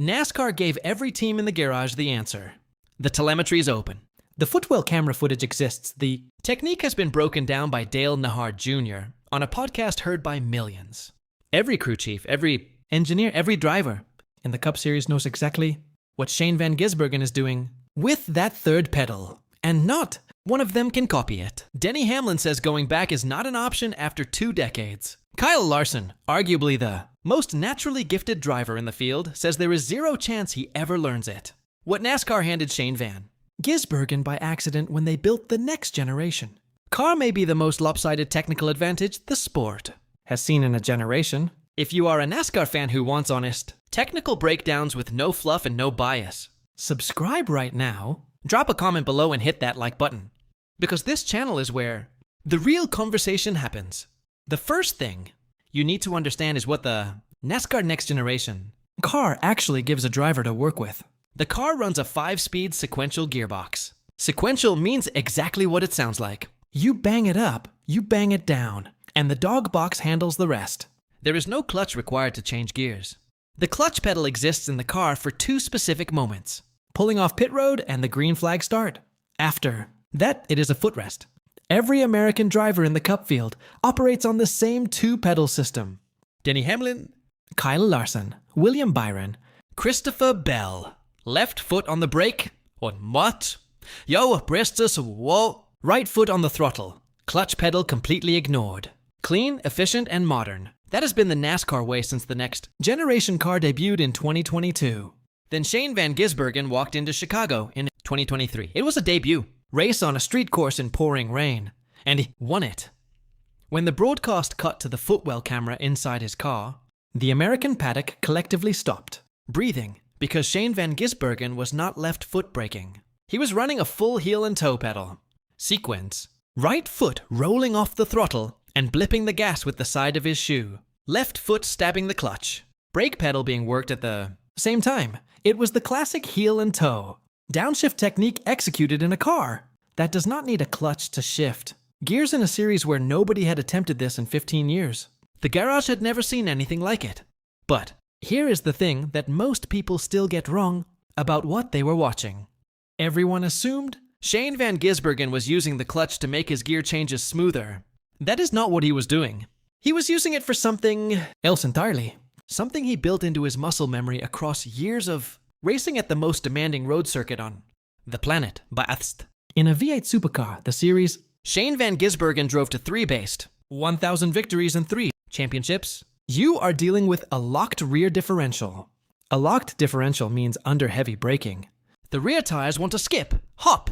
NASCAR gave every team in the garage the answer. The telemetry is open. The footwell camera footage exists. The technique has been broken down by Dale Earnhardt Jr. on a podcast heard by millions. Every crew chief, every engineer, every driver in the Cup Series knows exactly what Shane Van Gisbergen is doing with that third pedal, and not one of them can copy it. Denny Hamlin says going back is not an option after 2 decades. Kyle Larson, arguably the most naturally gifted driver in the field, says there is 0 chance he ever learns it. What NASCAR handed Shane Van Gisbergen by accident when they built the next generation. Car may be the most lopsided technical advantage the sport has seen in a generation. If you are a NASCAR fan who wants honest, technical breakdowns with no fluff and no bias, subscribe right now. Drop a comment below and hit that like button, because this channel is where the real conversation happens. The first thing you need to understand is what the NASCAR Next Generation car actually gives a driver to work with. The car runs a 5-speed sequential gearbox. Sequential means exactly what it sounds like. You bang it up, you bang it down, and the dog box handles the rest. There is no clutch required to change gears. The clutch pedal exists in the car for 2 specific moments: pulling off pit road and the green flag start. After that, it is a footrest. Every American driver in the Cup field operates on the same 2-pedal system. Denny Hamlin, Kyle Larson, William Byron, Christopher Bell. Left foot on the brake. On what? Yo, Bristus, whoa. Right foot on the throttle. Clutch pedal completely ignored. Clean, efficient, and modern. That has been the NASCAR way since the next generation car debuted in 2022. Then Shane Van Gisbergen walked into Chicago in 2023. It was a debut. Race on a street course in pouring rain. And he won it. When the broadcast cut to the footwell camera inside his car, the American paddock collectively stopped, breathing, because Shane Van Gisbergen was not left foot braking. He was running a full heel and toe pedal. Sequence: right foot rolling off the throttle and blipping the gas with the side of his shoe. Left foot stabbing the clutch. Brake pedal being worked at the same time. It was the classic heel and toe downshift technique executed in a car that does not need a clutch to shift. Gears in a series where nobody had attempted this in 15 years. The garage had never seen anything like it. But here is the thing that most people still get wrong about what they were watching. Everyone assumed Shane Van Gisbergen was using the clutch to make his gear changes smoother. That is not what he was doing. He was using it for something else entirely. Something he built into his muscle memory across years of racing at the most demanding road circuit on the planet, Bathurst. In a V8 Supercar, the series, Shane Van Gisbergen drove to 3 based, 1,000 victories and 3 championships. You are dealing with a locked rear differential. A locked differential means under heavy braking. The rear tires want to skip, hop,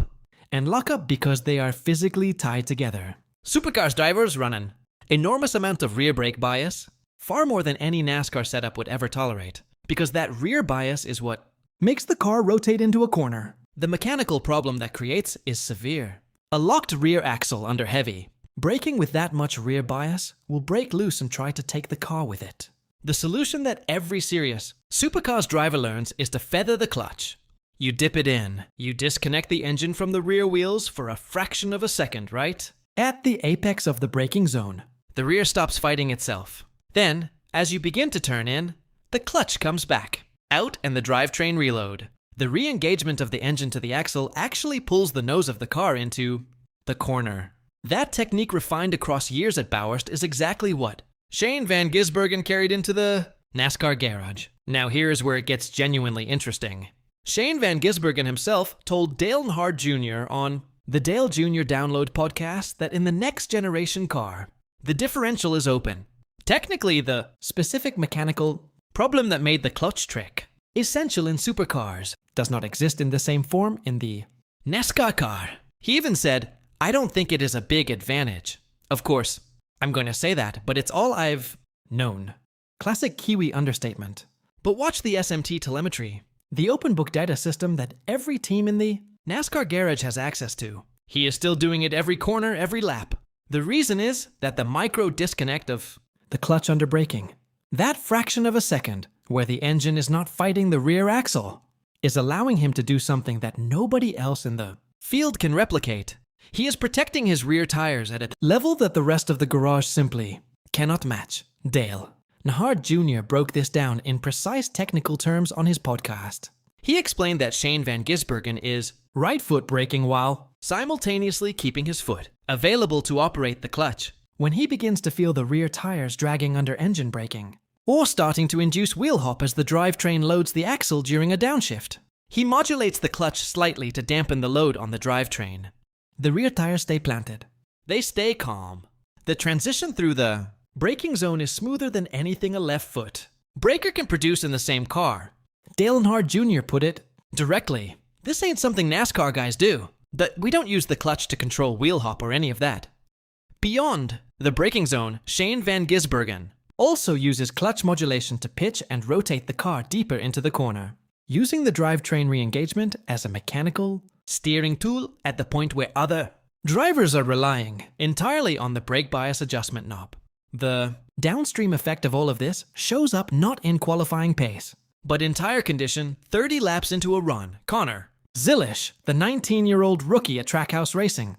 and lock up because they are physically tied together. Supercars drivers run an enormous amount of rear brake bias, far more than any NASCAR setup would ever tolerate, because that rear bias is what makes the car rotate into a corner. The mechanical problem that creates is severe. A locked rear axle under heavy, braking with that much rear bias, will break loose and try to take the car with it. The solution that every serious Supercars driver learns is to feather the clutch. You dip it in. You disconnect the engine from the rear wheels for a fraction of a second, right? At the apex of the braking zone, the rear stops fighting itself. Then, as you begin to turn in, the clutch comes back. Out and the drivetrain reload. The re-engagement of the engine to the axle actually pulls the nose of the car into the corner. That technique refined across years at Bathurst is exactly what Shane Van Gisbergen carried into the NASCAR garage. Now here is where it gets genuinely interesting. Shane Van Gisbergen himself told Dale Earnhardt Jr. on the Dale Jr. Download podcast that in the next generation car, the differential is open. Technically, the specific mechanical problem that made the clutch trick essential in supercars does not exist in the same form in the NASCAR car. He even said, "I don't think it is a big advantage." Of course, I'm going to say that, but it's all I've known. Classic Kiwi understatement. But watch the SMT telemetry, the open book data system that every team in the NASCAR garage has access to. He is still doing it every corner, every lap. The reason is that the micro disconnect of the clutch under braking, that fraction of a second where the engine is not fighting the rear axle, is allowing him to do something that nobody else in the field can replicate. He is protecting his rear tires at a level that the rest of the garage simply cannot match. Dale, Nahard Jr. broke this down in precise technical terms on his podcast. He explained that Shane van Gisbergen is right foot braking while simultaneously keeping his foot available to operate the clutch when he begins to feel the rear tires dragging under engine braking, or starting to induce wheel hop as the drivetrain loads the axle during a downshift. He modulates the clutch slightly to dampen the load on the drivetrain. The rear tires stay planted. They stay calm. The transition through the braking zone is smoother than anything a left foot braker can produce in the same car. Dale Earnhardt Jr. put it directly. This ain't something NASCAR guys do. We don't use the clutch to control wheel hop or any of that. Beyond the braking zone, Shane van Gisbergen also uses clutch modulation to pitch and rotate the car deeper into the corner, using the drivetrain re-engagement as a mechanical steering tool at the point where other drivers are relying entirely on the brake bias adjustment knob. The downstream effect of all of this shows up not in qualifying pace, but in tire condition 30 laps into a run. Connor Zilisch, the 19-year-old rookie at Trackhouse Racing,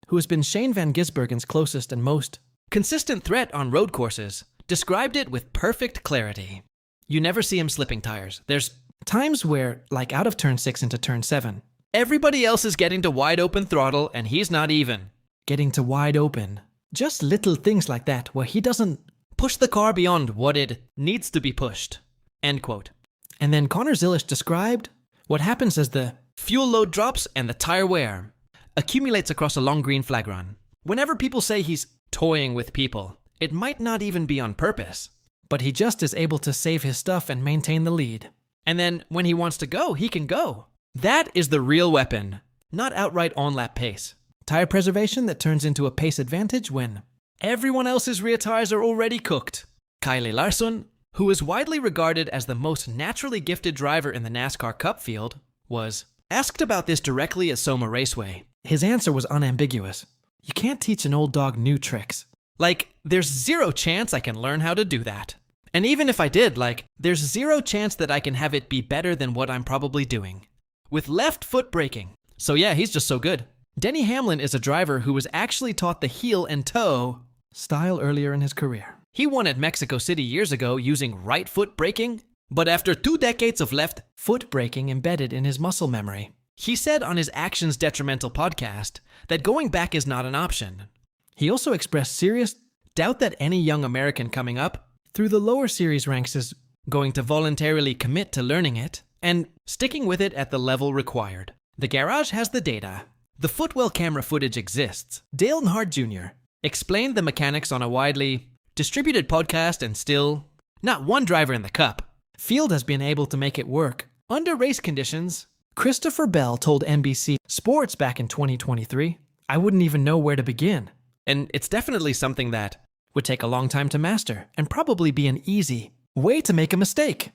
who has been Shane van Gisbergen's closest and most consistent threat on road courses, described it with perfect clarity. You never see him slipping tires. There's times where, like out of turn 6 into turn 7, everybody else is getting to wide open throttle and he's not even getting to wide open. Just little things like that where he doesn't push the car beyond what it needs to be pushed. End quote. And then Connor Zilisch described what happens as the fuel load drops and the tire wear accumulates across a long green flag run. Whenever people say he's toying with people, it might not even be on purpose, but he just is able to save his stuff and maintain the lead. And then when he wants to go, he can go. That is the real weapon, not outright on-lap pace. Tire preservation that turns into a pace advantage when everyone else's rear tires are already cooked. Kyle Larson, who is widely regarded as the most naturally gifted driver in the NASCAR Cup field, was asked about this directly at Soma Raceway. His answer was unambiguous. You can't teach an old dog new tricks. There's zero chance I can learn how to do that. And even if I did, there's zero chance that I can have it be better than what I'm probably doing with left foot braking. So yeah, he's just so good. Denny Hamlin is a driver who was actually taught the heel and toe style earlier in his career. He won at Mexico City years ago using right foot braking, but after 2 decades of left foot braking embedded in his muscle memory, he said on his Actions Detrimental podcast that going back is not an option. He also expressed serious doubt that any young American coming up through the lower series ranks is going to voluntarily commit to learning it and sticking with it at the level required. The garage has the data. The footwell camera footage exists. Dale Earnhardt Jr. explained the mechanics on a widely distributed podcast, and still not one driver in the Cup field has been able to make it work under race conditions. Christopher Bell told NBC Sports back in 2023, "I wouldn't even know where to begin." And it's definitely something that would take a long time to master and probably be an easy way to make a mistake.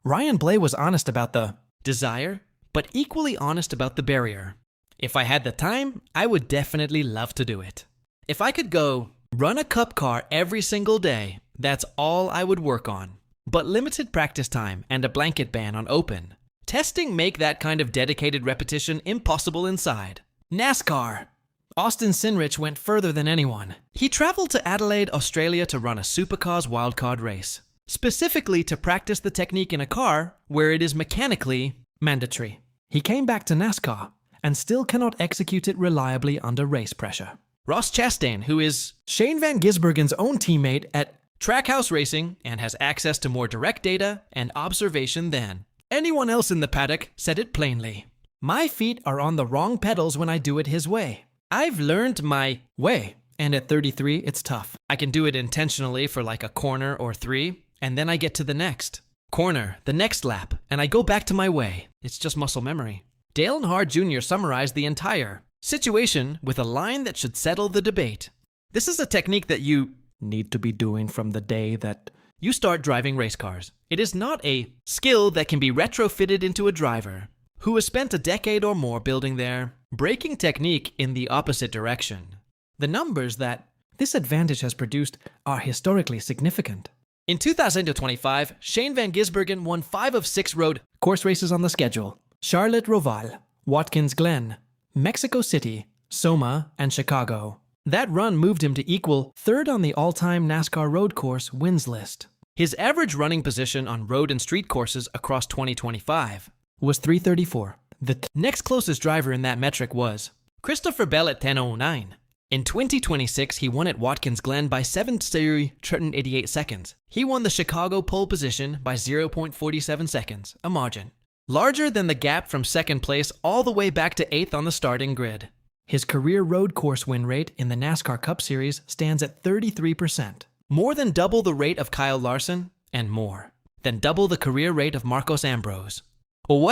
Ryan Blaney was honest about the desire, but equally honest about the barrier. If I had the time, I would definitely love to do it. If I could go run a Cup car every single day, that's all I would work on. But limited practice time and a blanket ban on open testing make that kind of dedicated repetition impossible inside. NASCAR. Austin Cindric went further than anyone. He traveled to Adelaide, Australia to run a Supercars wildcard race, specifically to practice the technique in a car where it is mechanically mandatory. He came back to NASCAR and still cannot execute it reliably under race pressure. Ross Chastain, who is Shane van Gisbergen's own teammate at Trackhouse Racing and has access to more direct data and observation than anyone else in the paddock, said it plainly. "My feet are on the wrong pedals when I do it his way. I've learned my way, and at 33, it's tough. I can do it intentionally for a corner or 3, and then I get to the next corner, the next lap, and I go back to my way. It's just muscle memory." Dale Earnhardt Jr. summarized the entire situation with a line that should settle the debate. This is a technique that you need to be doing from the day that you start driving race cars. It is not a skill that can be retrofitted into a driver who has spent a decade or more building their braking technique in the opposite direction. The numbers that this advantage has produced are historically significant. In 2025, Shane van Gisbergen won 5 of 6 road course races on the schedule: Charlotte Roval, Watkins Glen, Mexico City, Soma, and Chicago. That run moved him to equal 3rd on the all-time NASCAR road course wins list. His average running position on road and street courses across 2025 was 334. The next closest driver in that metric was Christopher Bell at 10:09. In 2026, he won at Watkins Glen by 7.388 seconds. He won the Chicago pole position by 0.47 seconds, a margin larger than the gap from second place all the way back to 8th on the starting grid. His career road course win rate in the NASCAR Cup Series stands at 33%, more than double the rate of Kyle Larson, and more than double the career rate of Marcos Ambrose, who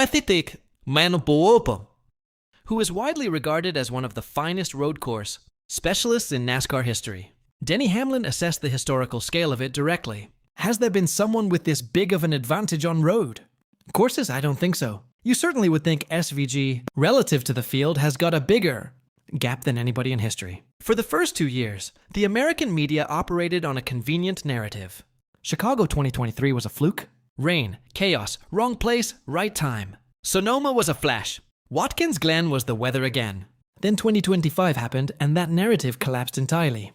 is widely regarded as one of the finest road course specialists in NASCAR history. Denny Hamlin assessed the historical scale of it directly. Has there been someone with this big of an advantage on road courses? I don't think so. You certainly would think SVG, relative to the field, has got a bigger gap than anybody in history. For the first 2 years, the American media operated on a convenient narrative. Chicago 2023 was a fluke. Rain, chaos, wrong place, right time. Sonoma was a flash. Watkins Glen was the weather again. Then 2025 happened, and that narrative collapsed entirely.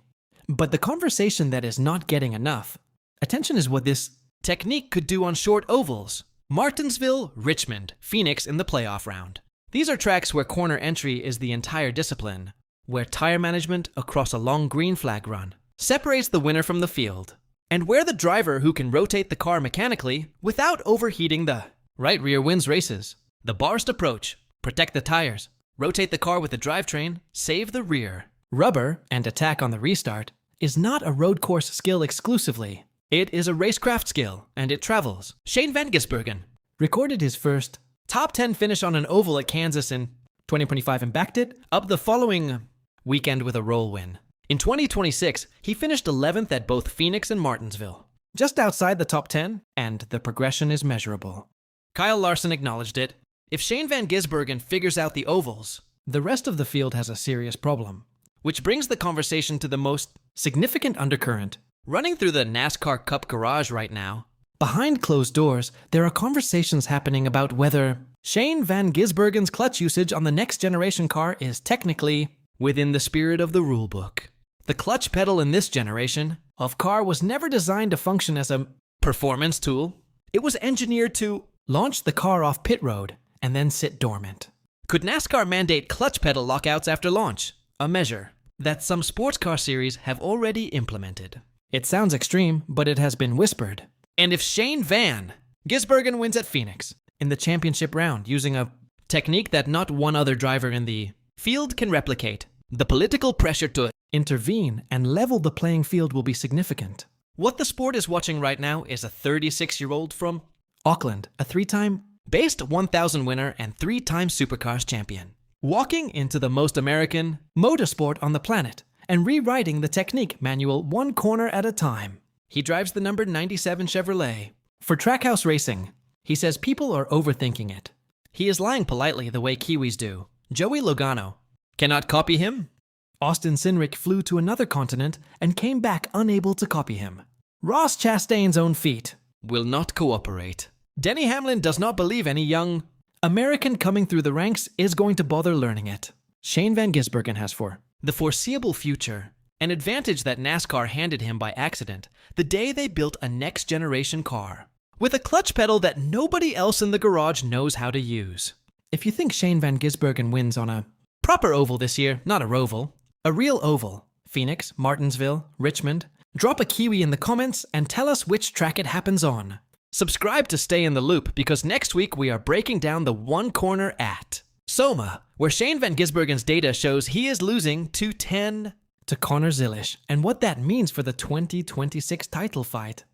But the conversation that is not getting enough attention is what this technique could do on short ovals. Martinsville, Richmond, Phoenix in the playoff round. These are tracks where corner entry is the entire discipline, where tire management across a long green flag run separates the winner from the field, and where the driver who can rotate the car mechanically without overheating the right rear wins races. The Bathurst approach: protect the tires, rotate the car with the drivetrain, save the rear. Rubber and attack on the restart is not a road course skill exclusively. It is a racecraft skill, and it travels. Shane Van Gisbergen recorded his first top 10 finish on an oval at Kansas in 2025 and backed it up the following weekend with a roll win. In 2026, he finished 11th at both Phoenix and Martinsville, just outside the top 10, and the progression is measurable. Kyle Larson acknowledged it. If Shane Van Gisbergen figures out the ovals, the rest of the field has a serious problem. Which brings the conversation to the most significant undercurrent running through the NASCAR Cup garage right now. Behind closed doors, there are conversations happening about whether Shane Van Gisbergen's clutch usage on the next generation car is technically within the spirit of the rulebook. The clutch pedal in this generation of car was never designed to function as a performance tool. It was engineered to launch the car off pit road and then sit dormant. Could NASCAR mandate clutch pedal lockouts after launch? A measure that some sports car series have already implemented. It sounds extreme, but it has been whispered. And if Shane Van Gisbergen wins at Phoenix in the championship round using a technique that not one other driver in the field can replicate, the political pressure to intervene and level the playing field will be significant. What the sport is watching right now is a 36-year-old from Auckland, a 3-time based 1,000 winner and 3-time Supercars champion, walking into the most American motorsport on the planet and rewriting the technique manual one corner at a time. He drives the number 97 Chevrolet. For Trackhouse Racing, he says people are overthinking it. He is lying politely the way Kiwis do. Joey Logano cannot copy him. Austin Cindric flew to another continent and came back unable to copy him. Ross Chastain's own feet will not cooperate. Denny Hamlin does not believe any young American coming through the ranks is going to bother learning it. Shane Van Gisbergen has for the foreseeable future an advantage that NASCAR handed him by accident the day they built a next-generation car with a clutch pedal that nobody else in the garage knows how to use. If you think Shane Van Gisbergen wins on a proper oval this year, not a roval, a real oval, Phoenix, Martinsville, Richmond, drop a Kiwi in the comments and tell us which track it happens on. Subscribe to stay in the loop because next week we are breaking down the one corner at Soma, where Shane Van Gisbergen's data shows he is losing 210 to Connor Zilisch, and what that means for the 2026 title fight.